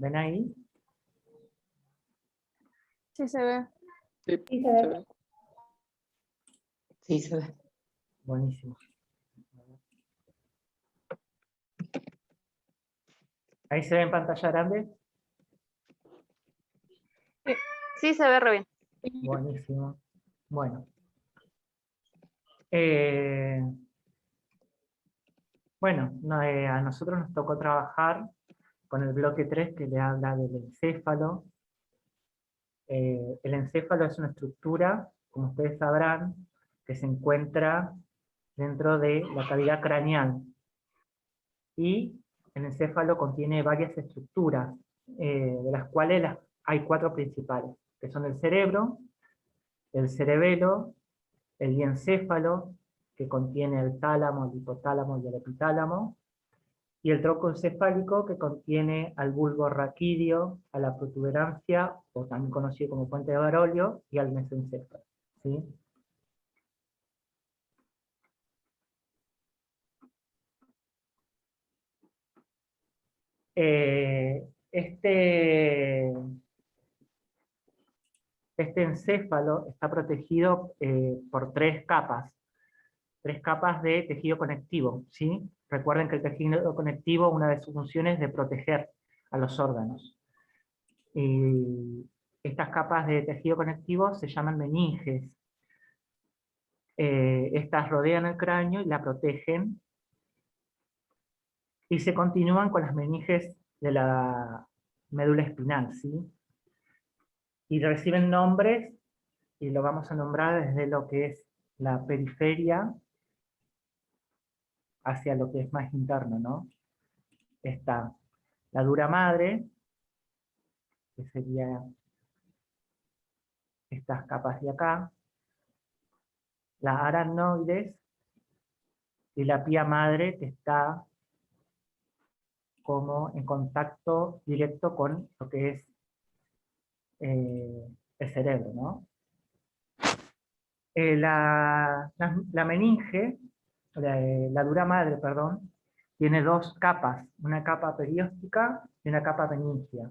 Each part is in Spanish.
¿Ven ahí? Sí se ve. Sí, Sí, se ve. sí, se ve. Buenísimo. ¿Ahí se ve en pantalla grande? Sí se ve re bien. Buenísimo. Bueno. A nosotros nos tocó trabajar con el bloque 3 que le habla del encéfalo. El encéfalo es una estructura, como ustedes sabrán, que se encuentra dentro de la cavidad craneal. Y el encéfalo contiene varias estructuras, de las cuales hay 4 principales, que son el cerebro, el cerebelo, el diencéfalo, que contiene el tálamo, el hipotálamo y el epitálamo, y el tronco encefálico, que contiene al bulbo raquídeo, a la protuberancia, o también conocido como puente de Barolio, y al mesencéfalo. ¿Sí? Este encéfalo está protegido por 3 capas de tejido conectivo, ¿sí? Recuerden que el tejido conectivo, una de sus funciones es de proteger a los órganos. Y estas capas de tejido conectivo se llaman meninges. Estas rodean el cráneo y la protegen, y se continúan con las meninges de la médula espinal, ¿sí? Y reciben nombres, y lo vamos a nombrar desde lo que es la periferia hacia lo que es más interno, ¿no? Está la dura madre, que sería estas capas de acá, las aracnoides, y la pía madre, que está como en contacto directo con lo que es el cerebro, ¿no? La meninge, la dura madre, perdón, tiene 2 capas, una capa perióstica y una capa meningea,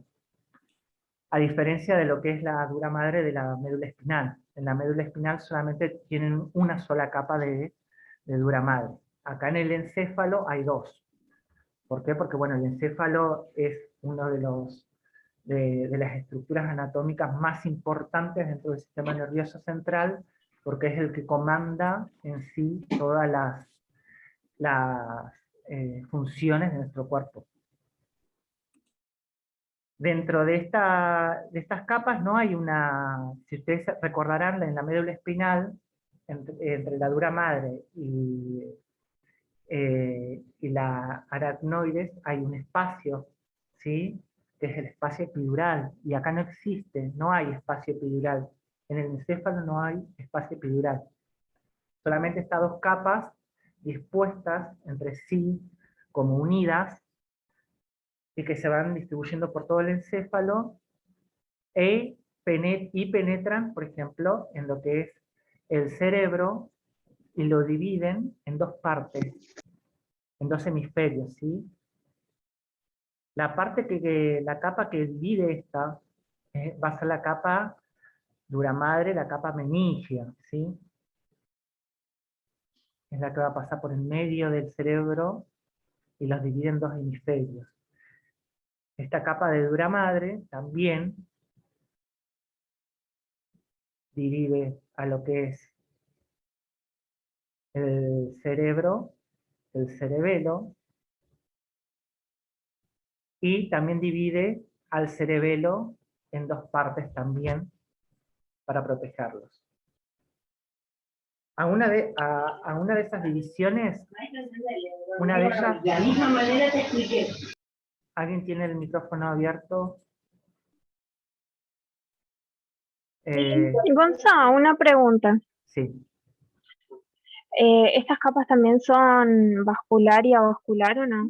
a diferencia de lo que es la dura madre de la médula espinal. En la médula espinal solamente tienen una sola capa de dura madre. Acá en el encéfalo hay 2. ¿Por qué? Porque bueno, el encéfalo es uno de las estructuras anatómicas más importantes dentro del sistema nervioso central, porque es el que comanda en sí todas las funciones de nuestro cuerpo. Dentro de estas capas no hay si ustedes recordarán, en la médula espinal, entre la dura madre y la aracnoides hay un espacio, ¿sí? Que es el espacio epidural, y acá no existe, no hay espacio epidural. En el encéfalo no hay espacio epidural. Solamente estas 2 capas dispuestas entre sí, como unidas, y que se van distribuyendo por todo el encéfalo, y penetran, por ejemplo, en lo que es el cerebro, y lo dividen en 2 partes, en 2 hemisferios, ¿sí? La capa que divide esta, va a ser la capa dura madre, la capa meningea, ¿sí? Es la que va a pasar por el medio del cerebro y los divide en 2 hemisferios. Esta capa de dura madre también divide a lo que es el cerebro, el cerebelo, y también divide al cerebelo en 2 partes también, para protegerlos. A una de esas divisiones, una de ellas... De la misma manera te expliqué. ¿Alguien tiene el micrófono abierto? Gonza, una pregunta. Sí. ¿Estas capas también son vascular y avascular o no?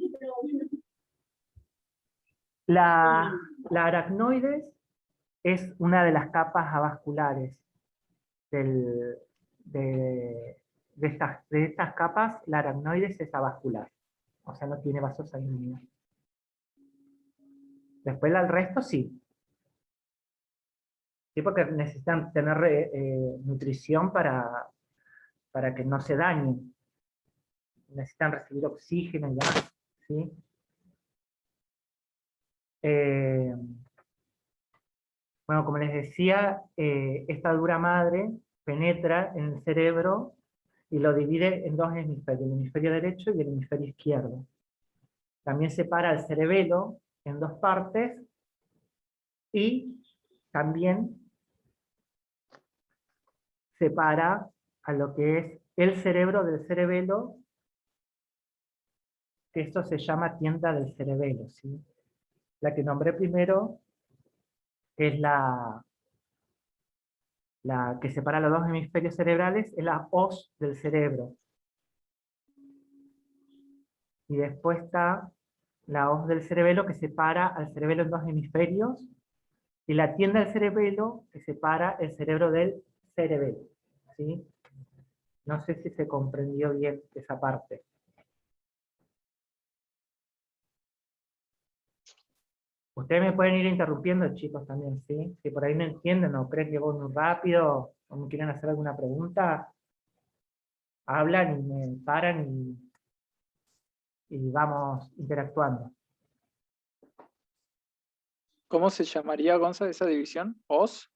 La aracnoides es una de las capas avasculares de estas capas. La aracnoides es avascular, o sea, no tiene vasos sanguíneos. Después al resto sí. Sí, porque necesitan tener nutrición para que no se dañen. Necesitan recibir oxígeno y demás, ¿sí? Eh, bueno, como les decía, esta dura madre penetra en el cerebro y lo divide en dos hemisferios, el hemisferio derecho y el hemisferio izquierdo. También separa el cerebelo en dos partes y también separa a lo que es el cerebro del cerebelo, que esto se llama tienda del cerebelo, ¿sí? La que nombré primero es la que separa los dos hemisferios cerebrales, es la hoz del cerebro. Y después está la hoz del cerebelo que separa al cerebelo en dos hemisferios, y la tienda del cerebelo que separa el cerebro del cerebelo, ¿sí? No sé si se comprendió bien esa parte. Ustedes me pueden ir interrumpiendo, chicos, también, ¿sí? Si por ahí no entienden o creen que voy muy rápido o me quieren hacer alguna pregunta, hablan y me paran y vamos interactuando. ¿Cómo se llamaría, Gonza, esa división? ¿Os?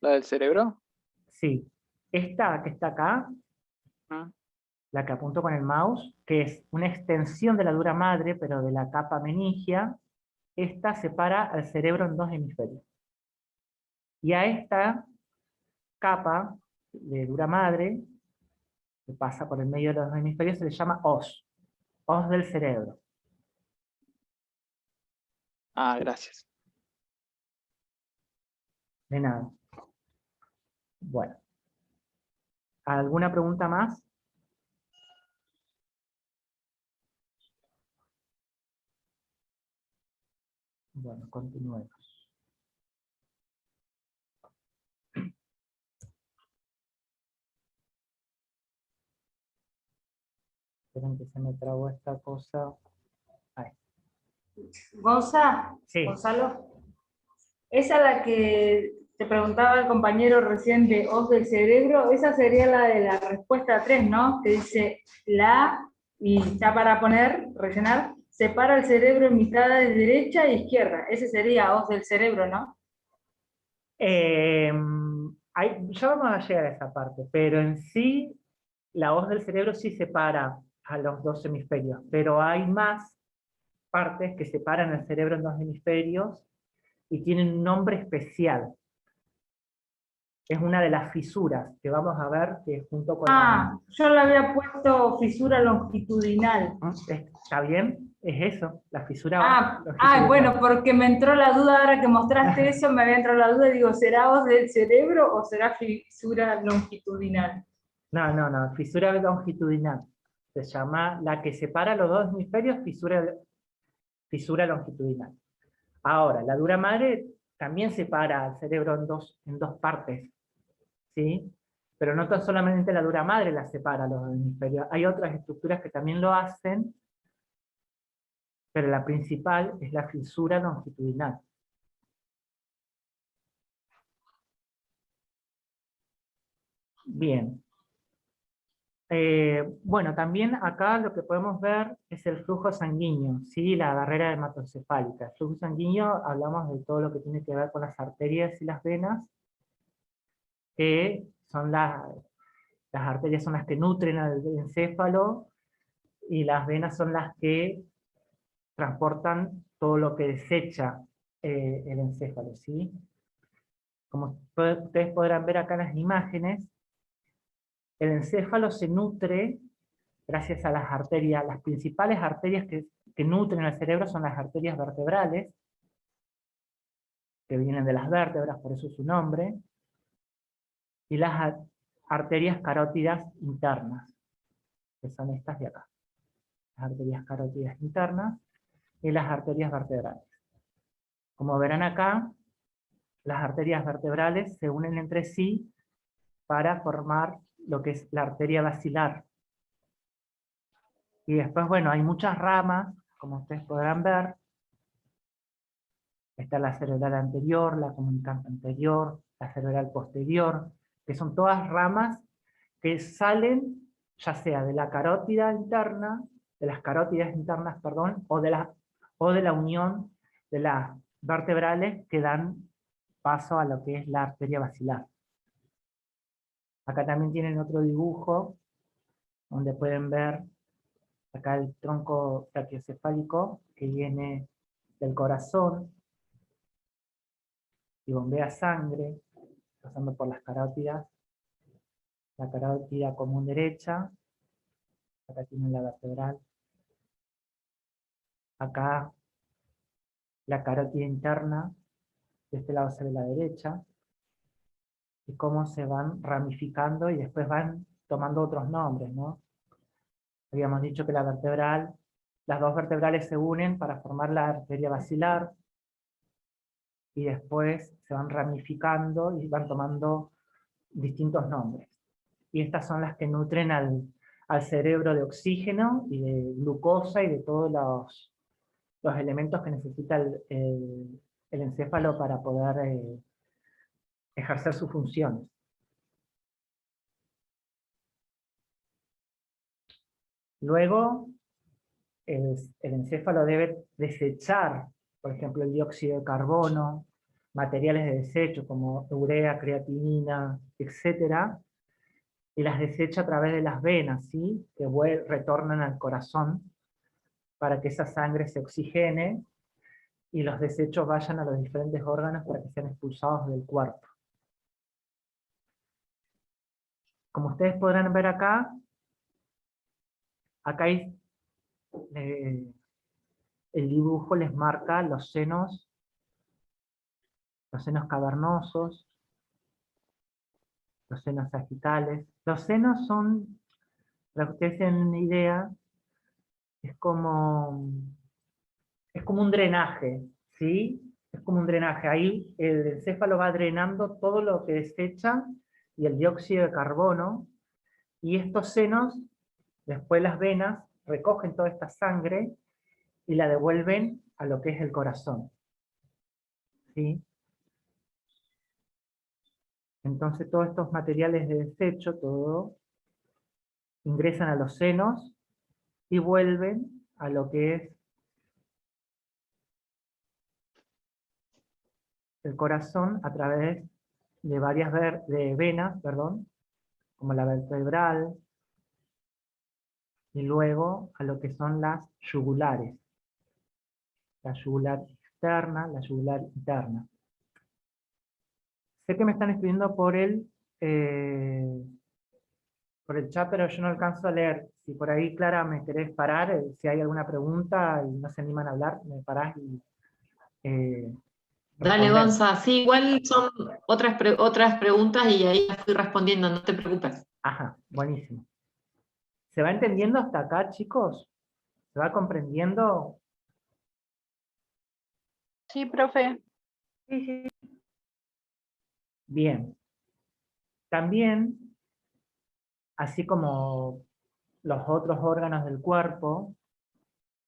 ¿La del cerebro? Sí, esta que está acá, Ah, la que apunto con el mouse, que es una extensión de la dura madre, pero de la capa meningia, esta separa al cerebro en dos hemisferios. Y a esta capa de dura madre, que pasa por el medio de los dos hemisferios, se le llama hoz del cerebro. gracias. De nada. Bueno. ¿Alguna pregunta más? Bueno, continuemos. Esperen que se me trabó esta cosa. Ahí. Sí. Gonzalo, esa es la que te preguntaba el compañero recién de hoz del cerebro, esa sería la de la respuesta 3, ¿no? Que dice y ya para rellenar, separa el cerebro en mitades derecha e izquierda. Ese sería hoz del cerebro, ¿no? Ya vamos a llegar a esa parte, pero en sí, la hoz del cerebro sí separa a los dos hemisferios, pero hay más partes que separan el cerebro en dos hemisferios y tienen un nombre especial. Es una de las fisuras que vamos a ver que junto con Yo le había puesto fisura longitudinal. ¿Está bien? Es eso, la fisura longitudinal. Bueno, porque me entró la duda ahora que mostraste eso, me había entrado la duda, digo, ¿será hoz del cerebro o será fisura longitudinal? No, fisura longitudinal. Se llama la que separa los dos hemisferios, fisura longitudinal. Ahora, la dura madre también separa al cerebro en dos partes, ¿sí? Pero no tan solamente la dura madre la separa los dos hemisferios. Hay otras estructuras que también lo hacen, pero la principal es la fisura longitudinal. Bien. Bueno, también acá lo que podemos ver es el flujo sanguíneo, ¿sí? La barrera hematocefálica. El flujo sanguíneo, hablamos de todo lo que tiene que ver con las arterias y las venas, que son las arterias son las que nutren al encéfalo, y las venas son las que transportan todo lo que desecha el encéfalo, ¿sí? Como ustedes podrán ver acá en las imágenes, el encéfalo se nutre gracias a las arterias. Las principales arterias que nutren el cerebro son las arterias vertebrales, que vienen de las vértebras, por eso su nombre, y las arterias carótidas internas, que son estas de acá. Las arterias carótidas internas y las arterias vertebrales. Como verán acá, las arterias vertebrales se unen entre sí para formar lo que es la arteria basilar. Y después, bueno, hay muchas ramas, como ustedes podrán ver, Está la cerebral anterior, la comunicante anterior, la cerebral posterior, que son todas ramas que salen ya sea de la carótida interna, de las carótidas internas, perdón, o de la unión de las vertebrales que dan paso a lo que es la arteria basilar. Acá también tienen otro dibujo, donde pueden ver acá el tronco brachiocefálico que viene del corazón y bombea sangre, pasando por las carótidas, la carótida común derecha, acá tienen la vertebral, acá la carótida interna, de este lado se ve la derecha, y cómo se van ramificando y después van tomando otros nombres, ¿no? Habíamos dicho que la vertebral, las dos vertebrales se unen para formar la arteria basilar, y después se van ramificando y van tomando distintos nombres. Y estas son las que nutren al cerebro de oxígeno y de glucosa y de todos los elementos que necesita el encéfalo para poder ejercer sus funciones. Luego, el encéfalo debe desechar, por ejemplo, el dióxido de carbono, materiales de desecho como urea, creatinina, etcétera, y las desecha a través de las venas, ¿sí? Que retornan al corazón para que esa sangre se oxigene y los desechos vayan a los diferentes órganos para que sean expulsados del cuerpo. Como ustedes podrán ver acá hay, el dibujo les marca los senos cavernosos, los senos sagitales. Los senos son, para que ustedes tengan una idea, es como un drenaje, ¿sí? Es como un drenaje. Ahí el encéfalo va drenando todo lo que desecha y el dióxido de carbono, y estos senos, después las venas, recogen toda esta sangre y la devuelven a lo que es el corazón, ¿sí? Entonces todos estos materiales de desecho, todo, ingresan a los senos y vuelven a lo que es el corazón a través de varias venas, como la vertebral, y luego a lo que son las yugulares. La yugular externa, la yugular interna. Sé que me están escribiendo por el chat, pero yo no alcanzo a leer. Si por ahí, Clara, me querés parar, si hay alguna pregunta y no se animan a hablar, me parás y Dale, responder. Gonza. Sí, igual son otras preguntas y ahí las fui respondiendo, no te preocupes. Ajá, buenísimo. ¿Se va entendiendo hasta acá, chicos? ¿Se va comprendiendo? Sí, profe. Bien. También, así como los otros órganos del cuerpo,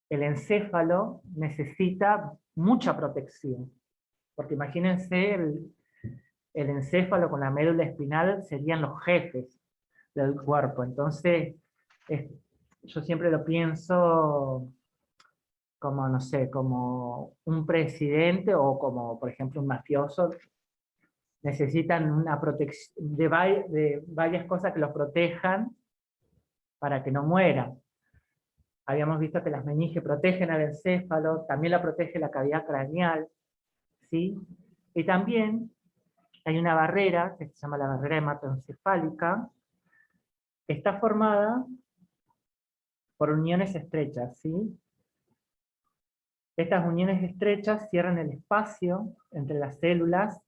el encéfalo necesita mucha protección. Porque imagínense, el encéfalo con la médula espinal serían los jefes del cuerpo. Entonces, yo siempre lo pienso como, no sé, como un presidente o como, por ejemplo, un mafioso. Necesitan una protección de varias cosas que los protejan para que no mueran. Habíamos visto que las meninges protegen al encéfalo, también la protege la cavidad craneal, ¿sí? Y también hay una barrera que se llama la barrera hematoencefálica, que está formada por uniones estrechas, ¿sí? Estas uniones estrechas cierran el espacio entre las células,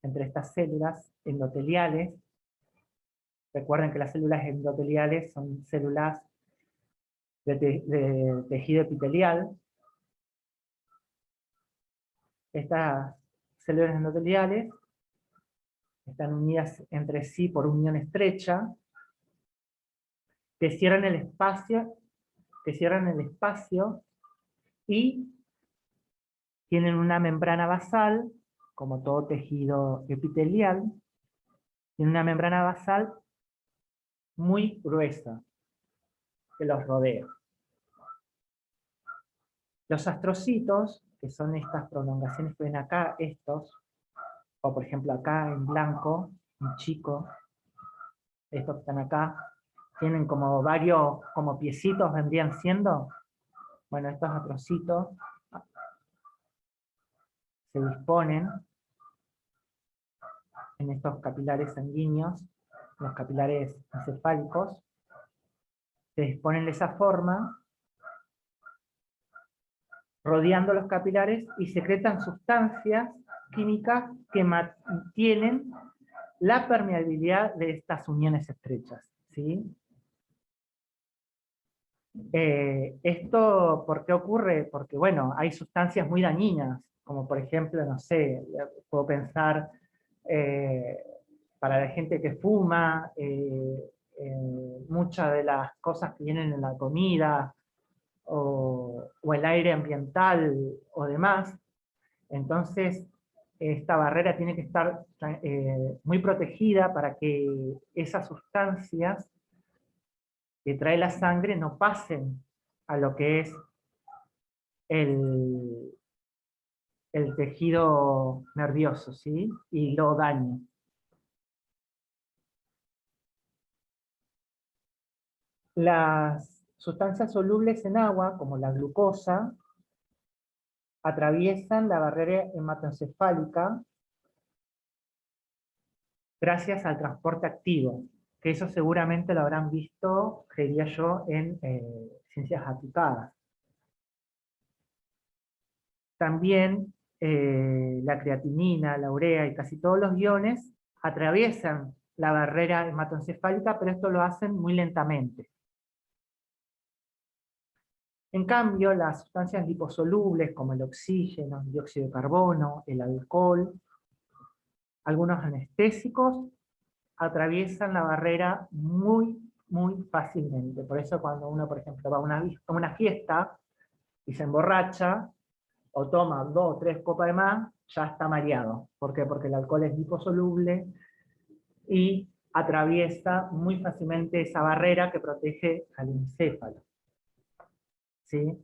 entre estas células endoteliales. Recuerden que las células endoteliales son células de tejido epitelial. Estas células endoteliales están unidas entre sí por unión estrecha, que cierran el espacio y tienen una membrana basal, como todo tejido epitelial, tiene una membrana basal muy gruesa que los rodea. Los astrocitos, que son estas prolongaciones que ven acá, estos, o por ejemplo acá en blanco, en chico, estos que están acá, tienen como varios, como piecitos vendrían siendo. Bueno, estos astrocitos se disponen en estos capilares sanguíneos, los capilares encefálicos, se disponen de esa forma, rodeando los capilares y secretan sustancias químicas que mantienen la permeabilidad de estas uniones estrechas, ¿sí? ¿Esto por qué ocurre? Porque, bueno, hay sustancias muy dañinas, como por ejemplo, no sé, puedo pensar para la gente que fuma, muchas de las cosas que vienen en la comida, o el aire ambiental, o demás. Entonces, esta barrera tiene que estar muy protegida para que esas sustancias que trae la sangre no pasen a lo que es el tejido nervioso, ¿sí? Y lo dañe. Las sustancias solubles en agua, como la glucosa, atraviesan la barrera hematoencefálica gracias al transporte activo, que eso seguramente lo habrán visto, creería yo, en ciencias aplicadas. También la creatinina, la urea y casi todos los iones atraviesan la barrera hematoencefálica, pero esto lo hacen muy lentamente. En cambio, las sustancias liposolubles como el oxígeno, el dióxido de carbono, el alcohol, algunos anestésicos, atraviesan la barrera muy fácilmente. Por eso cuando uno, por ejemplo, va a una fiesta y se emborracha, o toma 2 o 3 copas de más, ya está mareado. ¿Por qué? Porque el alcohol es liposoluble y atraviesa muy fácilmente esa barrera que protege al encéfalo. ¿Sí?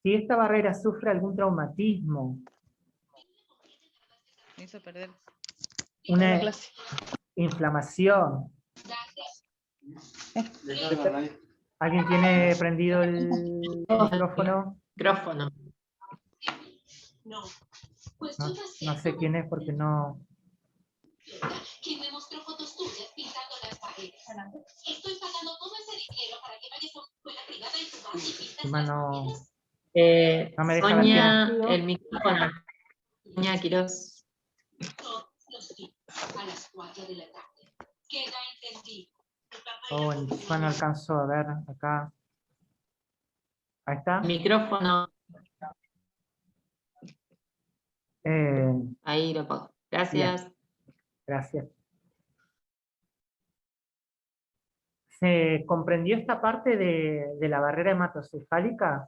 Si esta barrera sufre algún traumatismo, Me hizo perder una la clase. inflamación, ¿alguien tiene prendido el micrófono? Micrófono. No, no sé quién es porque no... ¿Quién me mostró fotos tuyas pintando las paredes? Estoy pagando todo ese dinero para que vayas a una escuela privada y tú vas y pintas las Mano, paredes. no me deja ver Sonia, quién es. el micrófono. Sonia Quiroz. Todos los días a las 4 de la tarde. Queda entendido. Oh, encima no alcanzo a ver acá. Ahí está. Micrófono. Eh, Ahí lo pongo. Gracias. Gracias. ¿Se comprendió esta parte de la barrera hematoencefálica?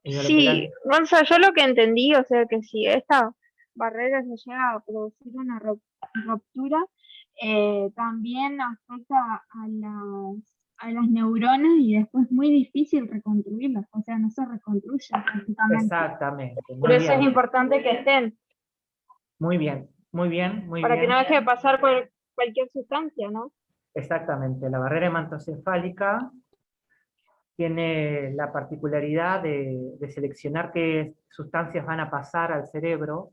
Sí, Gonza, yo lo que entendí, o sea, que si esta barrera se llega a producir una ruptura, también afecta a las neuronas y después es muy difícil reconstruirlas, o sea, no se reconstruye prácticamente. Exactamente. Por eso es importante que estén, Muy bien, muy bien, muy para bien. que no deje de pasar cualquier sustancia, ¿no? Exactamente. La barrera hematoencefálica tiene la particularidad de seleccionar qué sustancias van a pasar al cerebro,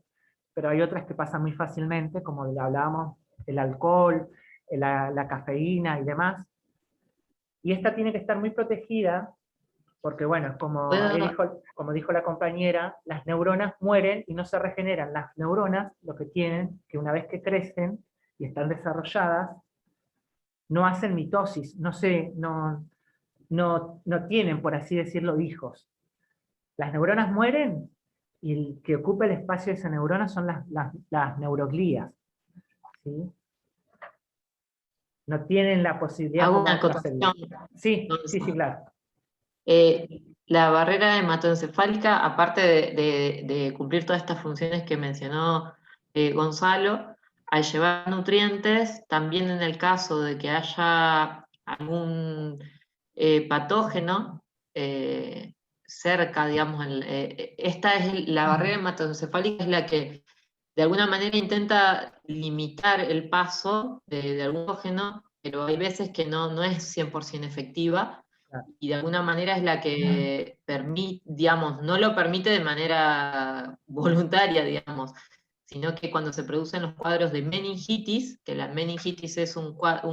pero hay otras que pasan muy fácilmente, como hablábamos, el alcohol, la cafeína y demás. Y esta tiene que estar muy protegida, porque bueno, como dijo la compañera, las neuronas mueren y no se regeneran. Las neuronas lo que tienen, que una vez que crecen y están desarrolladas, no hacen mitosis, no tienen, por así decirlo, hijos. Las neuronas mueren y el que ocupa el espacio de esa neurona son las neuroglías, ¿sí? No tienen la posibilidad Hago como una otras células. acotación. Sí, claro. La barrera hematoencefálica, aparte de cumplir todas estas funciones que mencionó Gonzalo, al llevar nutrientes, también en el caso de que haya algún patógeno cerca, digamos, esta es la barrera hematoencefálica, es la que de alguna manera intenta limitar el paso de algún patógeno, pero hay veces que no es 100% efectiva, y de alguna manera es la que permite, digamos, no lo permite de manera voluntaria, digamos, sino que cuando se producen los cuadros de meningitis, que la meningitis es un cuadro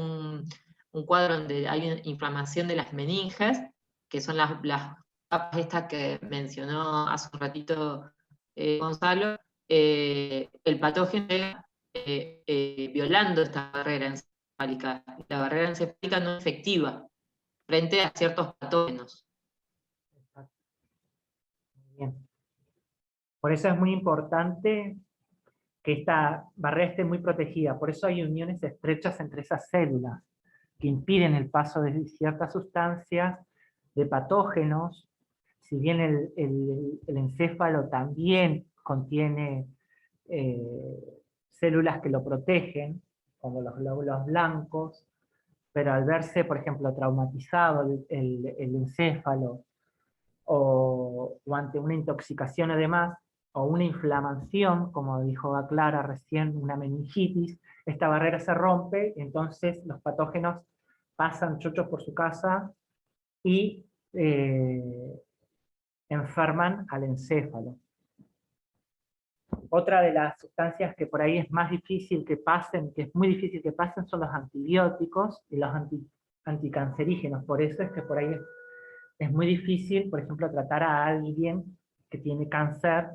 donde hay una inflamación de las meninges, que son las capas estas que mencionó hace un ratito Gonzalo, el patógeno llega violando esta barrera encefálica. La barrera encefálica no es efectiva frente a ciertos patógenos. Bien. Por eso es muy importante que esta barrera esté muy protegida. Por eso hay uniones estrechas entre esas células que impiden el paso de ciertas sustancias, de patógenos. Si bien el encéfalo también contiene células que lo protegen, como los glóbulos blancos, pero al verse, por ejemplo, traumatizado el encéfalo, o ante una intoxicación además, o una inflamación, como dijo Clara recién, una meningitis, esta barrera se rompe, entonces los patógenos pasan chochos por su casa y enferman al encéfalo. Otra de las sustancias que por ahí es más difícil que pasen, que es muy difícil que pasen, son los antibióticos y los anticancerígenos. Por eso es que por ahí es muy difícil, por ejemplo, tratar a alguien que tiene cáncer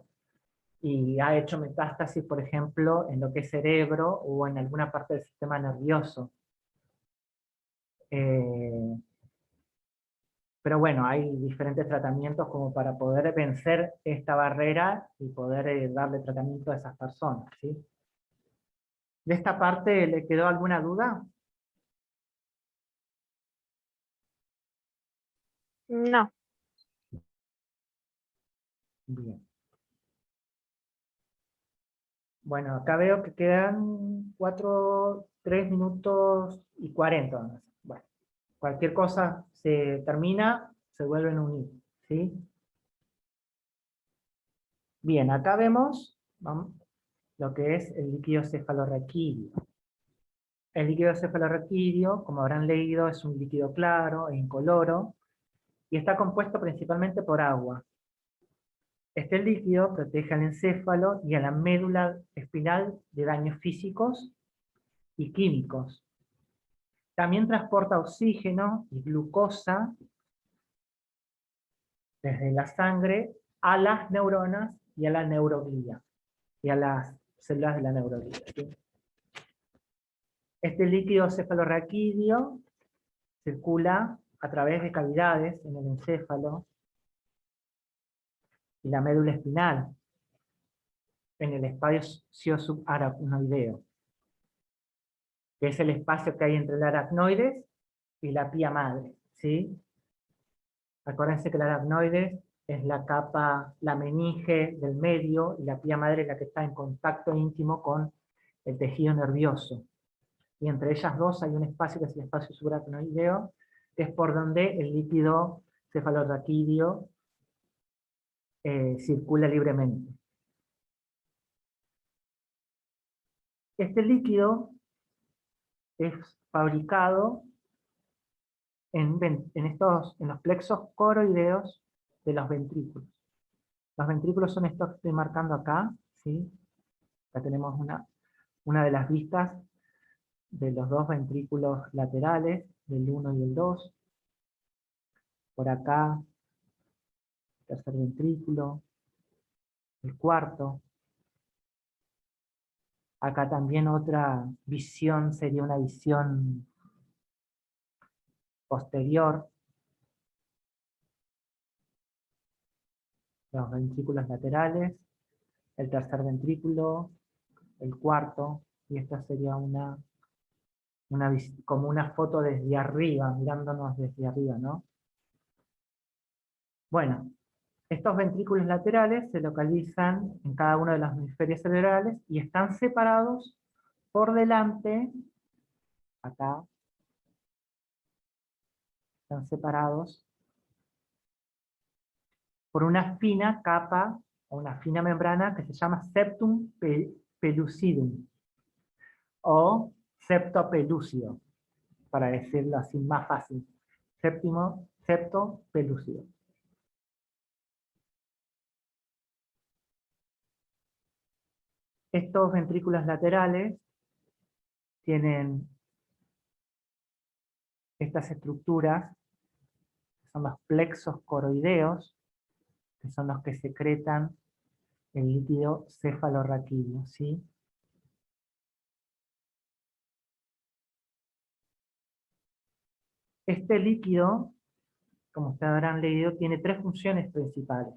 y ha hecho metástasis, por ejemplo, en lo que es cerebro o en alguna parte del sistema nervioso. Pero bueno, hay diferentes tratamientos como para poder vencer esta barrera y poder darle tratamiento a esas personas, ¿sí? ¿De esta parte le quedó alguna duda? No. Bien. Bueno, acá veo que quedan 3 minutos y 40. Bueno, cualquier cosa se termina, se vuelven a unir, ¿sí? Bien, acá vemos lo que es el líquido cefalorraquídeo. El líquido cefalorraquídeo, como habrán leído, es un líquido claro e incoloro y está compuesto principalmente por agua. Este líquido protege al encéfalo y a la médula espinal de daños físicos y químicos. También transporta oxígeno y glucosa desde la sangre a las neuronas y a la neuroglía, y a las células de la neuroglía, ¿sí? Este líquido cefalorraquídeo circula a través de cavidades en el encéfalo y la médula espinal, en el espacio subaracnoideo, que es el espacio que hay entre el aracnoides y la pía madre, ¿sí? Acuérdense que el aracnoides es la capa, la meninge del medio, y la pía madre es la que está en contacto íntimo con el tejido nervioso. Y entre ellas dos hay un espacio que es el espacio subaracnoideo, que es por donde el líquido cefalorraquídeo circula libremente. Este líquido es fabricado en los plexos coroideos de los ventrículos. Los ventrículos son estos que estoy marcando acá, ¿sí? Acá tenemos una de las vistas de los dos ventrículos laterales, del 1 y el 2. Por acá, el tercer ventrículo, el cuarto. Acá también otra visión sería una visión posterior. Los ventrículos laterales, el tercer ventrículo, el cuarto, y esta sería como una foto desde arriba, mirándonos desde arriba, ¿no? Bueno, estos ventrículos laterales se localizan en cada uno de los hemisferios cerebrales y están separados por delante, acá, están separados por una fina capa o una fina membrana que se llama septum pellucidum o septo pelúcido, para decirlo así más fácil. Septo pelúcido. Estos ventrículos laterales tienen estas estructuras, que son los plexos coroideos, que son los que secretan el líquido cefalorraquídeo, ¿sí? Este líquido, como ustedes habrán leído, tiene tres funciones principales.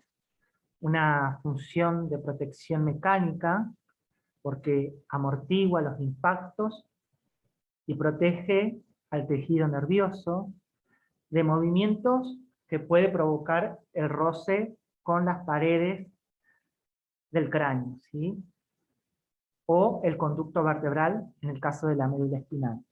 Una función de protección mecánica, porque amortigua los impactos y protege al tejido nervioso de movimientos que puede provocar el roce con las paredes del cráneo, ¿sí? O el conducto vertebral en el caso de la médula espinal.